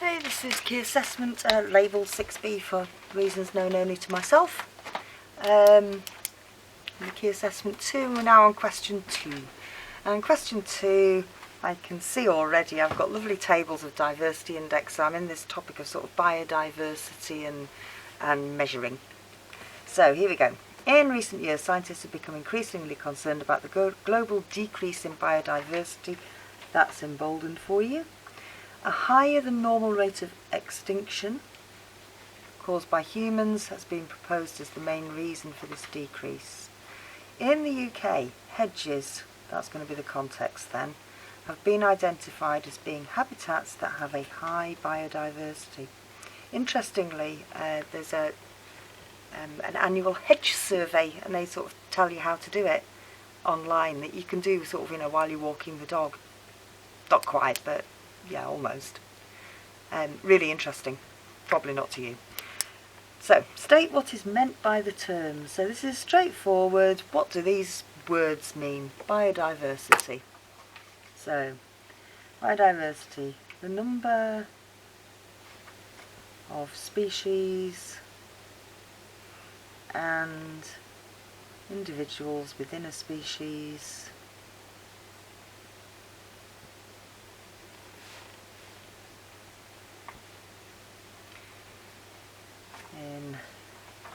Okay, this is key assessment label 6B for reasons known only to myself. The key assessment 2, we're now on question 2. And question 2, I can see already I've got lovely tables of diversity index. So I'm in this topic of sort of biodiversity and measuring. So here we go. In recent years, scientists have become increasingly concerned about the global decrease in biodiversity. That's emboldened for you. A higher than normal rate of extinction caused by humans has been proposed as the main reason for this decrease. In the UK, hedges, that's going to be the context then, have been identified as being habitats that have a high biodiversity. Interestingly, there's an annual hedge survey, and they sort of tell you how to do it online, that you can do sort of, while you're walking the dog. Not quite, but yeah, almost. Really interesting. Probably not to you. So, state what is meant by the terms. So this is straightforward. What do these words mean? Biodiversity. So, biodiversity, the number of species and individuals within a species in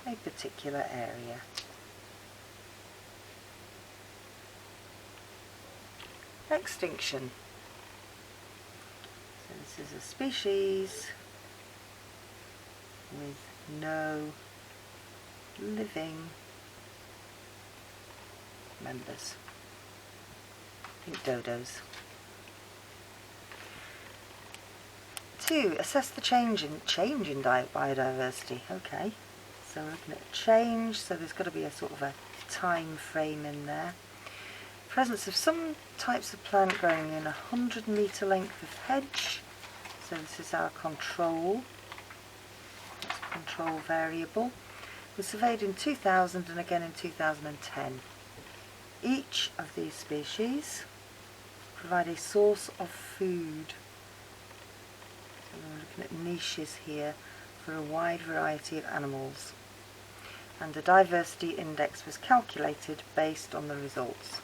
a particular area. Extinction. So this is a species with no living members. I think dodos. 2. Assess the change in biodiversity. Okay, so we're looking at change, so there's got to be a sort of a time frame in there. Presence of some types of plant growing in 100-metre length of hedge. So this is our control. That's a control variable. Was surveyed in 2000 and again in 2010. Each of these species provide a source of food. We're looking at niches here for a wide variety of animals, and the diversity index was calculated based on the results.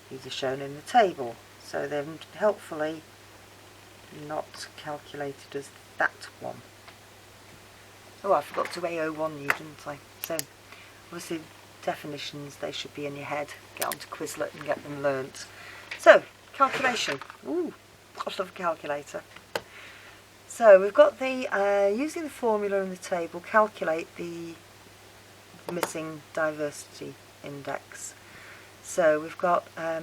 These are shown in the table, so they're helpfully not calculated as that one. Oh, I forgot to AO1 you, didn't I? So obviously definitions, they should be in your head. Get onto Quizlet and get them learnt. So, calculation. Ooh, I love a calculator. So we've got the, using the formula in the table, calculate the missing diversity index. So we've got a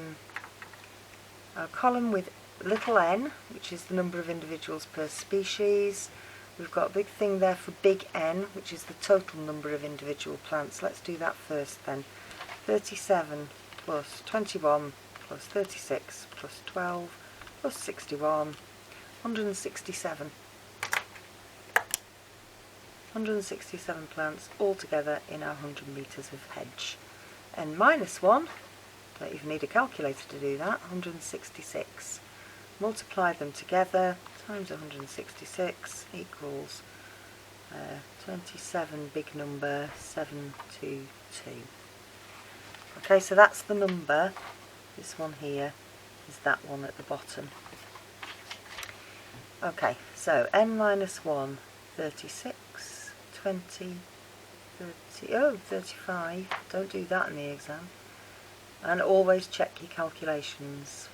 column with little n, which is the number of individuals per species. We've got a big thing there for big N, which is the total number of individual plants. Let's do that first then. 37 plus 21 plus 36 plus 12 plus 61. 167. 167 plants altogether in our 100 metres of hedge. N minus 1, don't even need a calculator to do that, 166. Multiply them together, times 166 equals 27, big number, 722. Okay, so that's the number. This one here is that one at the bottom. Okay, so n minus 1, 36, 20, 30, 35. Don't do that in the exam. And always check your calculations.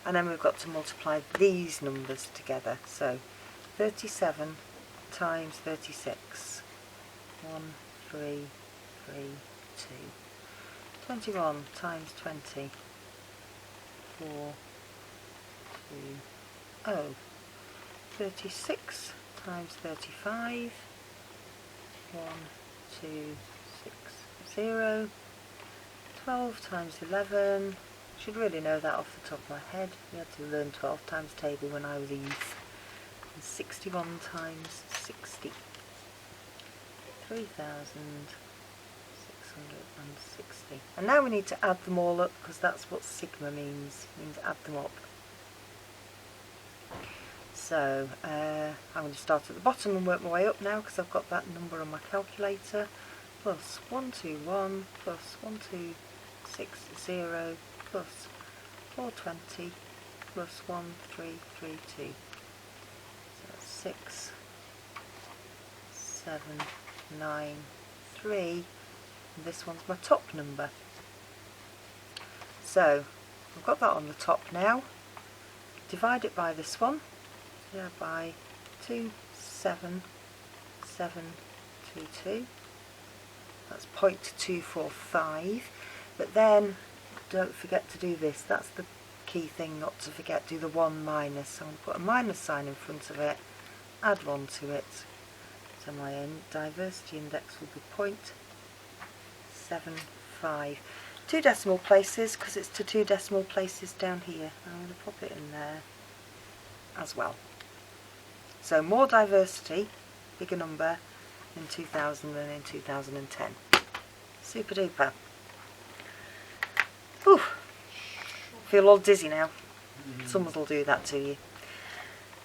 And then we've got to multiply these numbers together. So 37 times 36. 1, 3, 3, 2. 21 times 20. 4, 2, oh, 36 times 35, 1, 2, 6, 0, 12 times 11, should really know that off the top of my head, we had to learn 12 times table when I was a youth, and 61 times 60, 3,660, and now we need to add them all up because that's what sigma means add them up. So I'm going to start at the bottom and work my way up now because I've got that number on my calculator. Plus 121 plus 1260 plus 420 plus 1332. So that's 6, 7, 9, 3. And this one's my top number. So I've got that on the top now. Divide it by this one. Yeah, by 27722. That's 0.245. But then don't forget to do this. That's the key thing not to forget. Do the 1 minus. So I'm going to put a minus sign in front of it. Add 1 to it. So my diversity index will be 0.75. 2 decimal places because it's to 2 decimal places down here. I'm going to pop it in there as well. So more diversity, bigger number in 2000 than in 2010. Super duper. Whew. Feel all dizzy now. Summers will do that to you.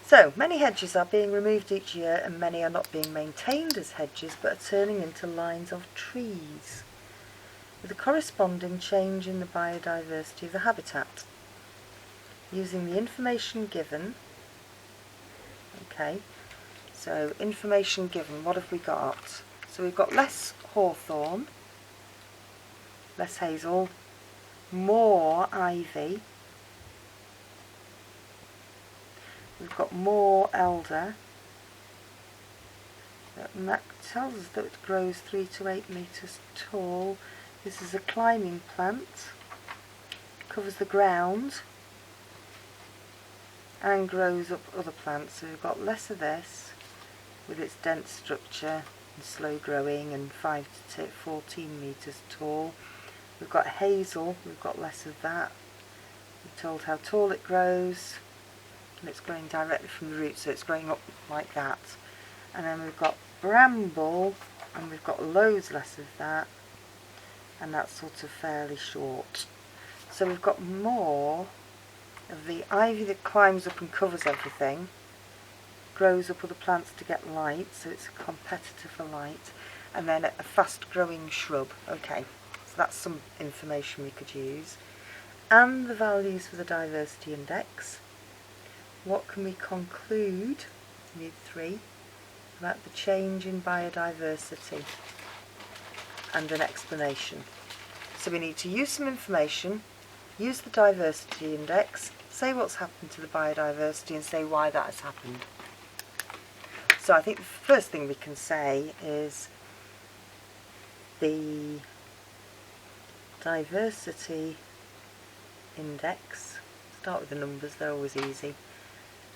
So, many hedges are being removed each year and many are not being maintained as hedges but are turning into lines of trees, with a corresponding change in the biodiversity of the habitat. Using the information given, okay, so information given, what have we got? So we've got less hawthorn, less hazel, more ivy, we've got more elder. That tells us that it grows 3 to 8 metres tall. This is a climbing plant, covers the ground and grows up other plants. So we've got less of this with its dense structure and slow growing and 5 to 14 metres tall. We've got hazel, we've got less of that. We're told how tall it grows, and it's growing directly from the root, so it's growing up like that. And then we've got bramble, and we've got loads less of that, and that's sort of fairly short. So we've got more of the ivy that climbs up and covers everything, grows up other plants to get light, so it's a competitor for light, and then a fast growing shrub. Okay, so that's some information we could use. And the values for the diversity index. What can we conclude? We need 3 about the change in biodiversity and an explanation. So we need to use some information, use the diversity index, say what's happened to the biodiversity and say why that has happened. So I think the first thing we can say is the diversity index, start with the numbers, they're always easy,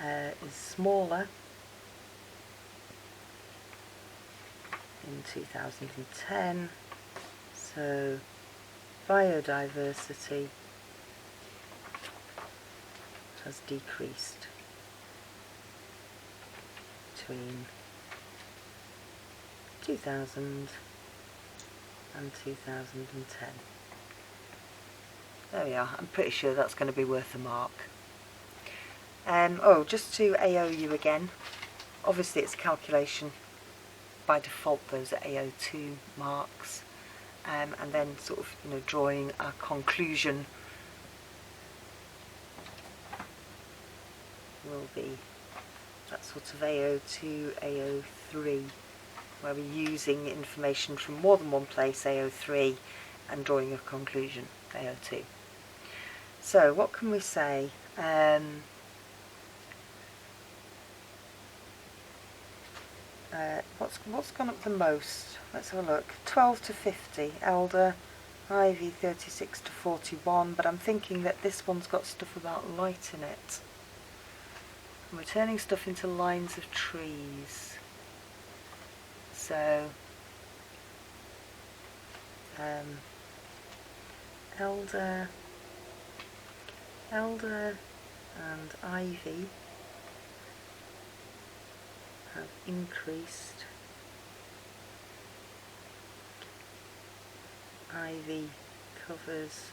is smaller in 2010, so biodiversity has decreased between 2000 and 2010. There we are, I'm pretty sure that's going to be worth a mark. Oh, just to AOU again, obviously it's a calculation. By default those are AO2 marks, and then sort of, you know, drawing a conclusion will be that sort of AO2, AO3, where we're using information from more than one place, AO3, and drawing a conclusion, AO2. So what can we say? What's gone up the most? Let's have a look. 12 to 50, elder, ivy 36 to 41, but I'm thinking that this one's got stuff about light in it. And we're turning stuff into lines of trees. So, elder and ivy have increased. Ivy covers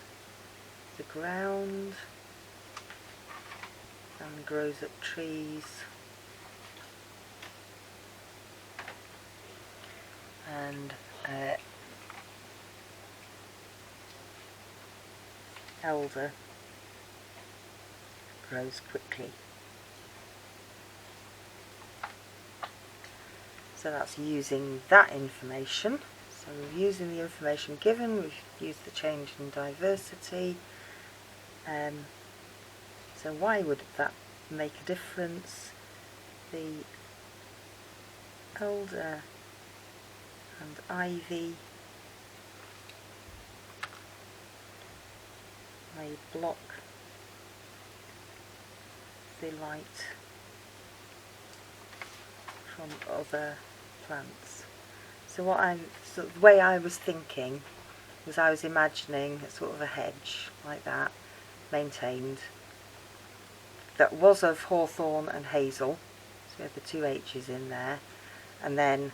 the ground and grows up trees. and elder grows quickly. So that's using that information. So we're using the information given, we've used the change in diversity. So why would that make a difference? The elder and ivy may block the light from other plants. So the way I was thinking was I was imagining a sort of a hedge like that, maintained, that was of hawthorn and hazel, so we had the two H's in there, and then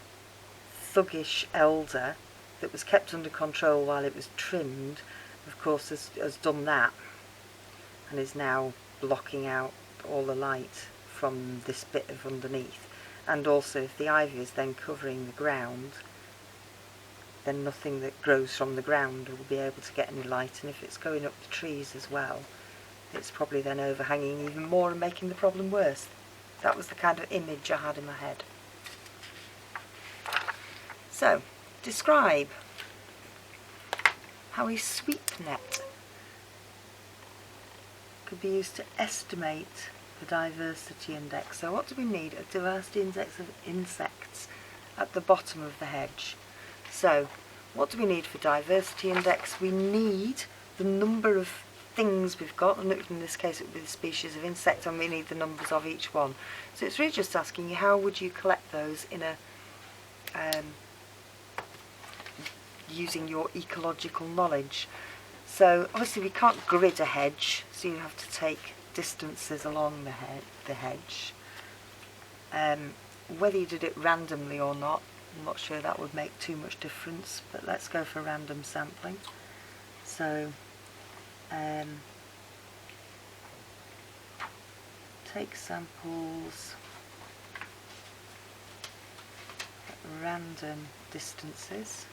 thuggish elder that was kept under control while it was trimmed, of course has done that and is now blocking out all the light from this bit of underneath. And also if the ivy is then covering the ground, then nothing that grows from the ground will be able to get any light, and if it's going up the trees as well, it's probably then overhanging even more and making the problem worse. That was the kind of image I had in my head. So, describe how a sweep net could be used to estimate the diversity index. So what do we need? A diversity index of insects at the bottom of the hedge. So what do we need for diversity index? We need the number of things we've got, and in this case it would be the species of insect, and we need the numbers of each one. So it's really just asking you how would you collect those in a using your ecological knowledge. So obviously we can't grid a hedge, so you have to take distances along the hedge. Whether you did it randomly or not, I'm not sure that would make too much difference, but let's go for random sampling. So take samples at random distances.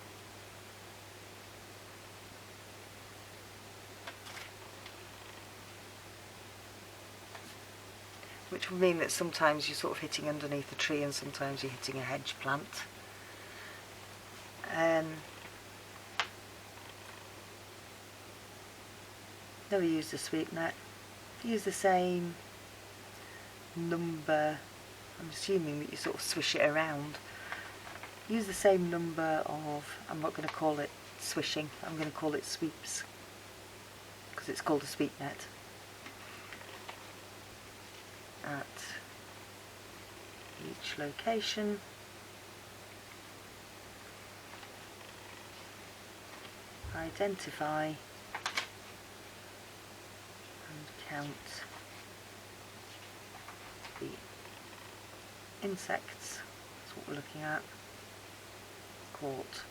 Which will mean that sometimes you're sort of hitting underneath a tree and sometimes you're hitting a hedge plant. Never use the sweep net. Use the same number. I'm assuming that you sort of swish it around. Use the same number of, I'm not going to call it swishing, I'm going to call it sweeps, because it's called a sweep net. At each location, identify and count the insects, that's what we're looking at, caught.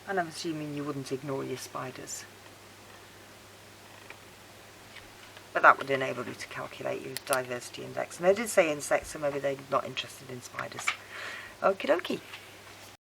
And I'm assuming you wouldn't ignore your spiders. But that would enable you to calculate your diversity index. And they did say insects, so maybe they're not interested in spiders. Okie dokie.